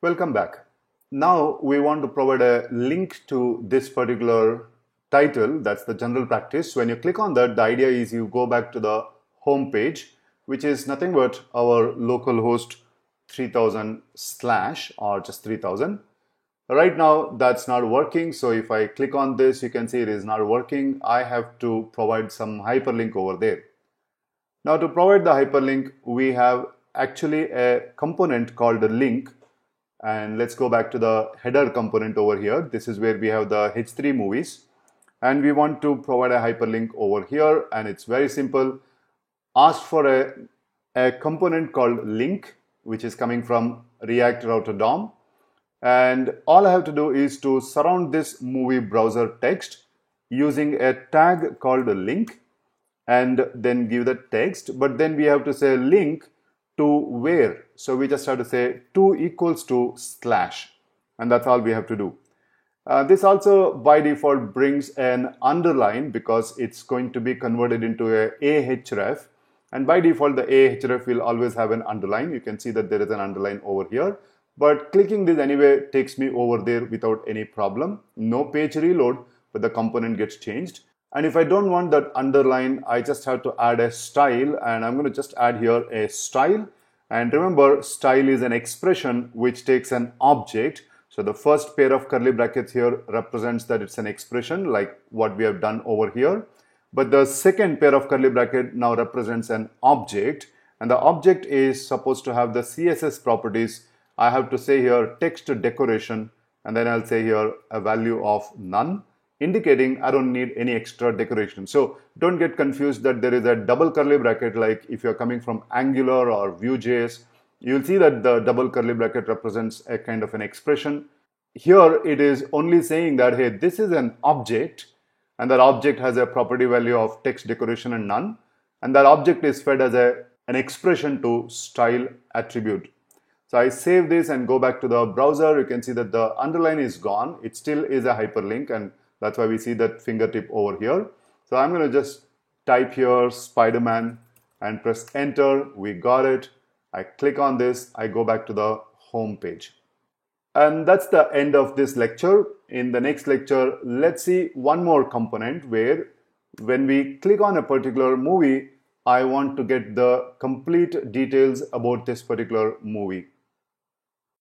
Welcome back. Now we want to provide a link to this particular title. That's the general practice. When you click on that, the idea is you go back to the home page, which is nothing but our localhost 3000 slash or just 3000. Right now that's not working. So if I click on this, you can see it is not working. I have to provide some hyperlink over there. Now to provide the hyperlink, we have actually a component called a link. And let's go back to the header component over here. This is where we have the H3 movies. And we want to provide a hyperlink over here. And it's very simple. Ask for a component called link, which is coming from React Router DOM. And all I have to do is to surround this movie browser text using a tag called a link and then give the text. But then we have to say link to where. So we just have to say to equals to slash, and that's all we have to do. This also by default brings an underline because it's going to be converted into a ahref, and by default the ahref will always have an underline. You can see that there is an underline over here, but clicking this anyway takes me over there without any problem. No page reload, but the component gets changed. And if I don't want that underline, I just have to add a style, and I'm going to just add here a style. And remember, style is an expression which takes an object. So the first pair of curly brackets here represents that it's an expression like what we have done over here. But the second pair of curly bracket now represents an object, and the object is supposed to have the CSS properties. I have to say here text decoration, and then I'll say here a value of none, indicating I don't need any extra decoration. So don't get confused that there is a double curly bracket, like if you're coming from Angular or Vue.js, you'll see that the double curly bracket represents a kind of an expression. Here it is only saying that, hey, this is an object, and that object has a property value of text decoration and none, and that object is fed as an expression to style attribute. So I save this and go back to the browser. You can see that the underline is gone. It still is a hyperlink, and that's why we see that fingertip over here. So I'm going to just type here Spider-Man and press enter. We got it. I click on this. I go back to the home page. And that's the end of this lecture. In the next lecture, let's see one more component where when we click on a particular movie, I want to get the complete details about this particular movie.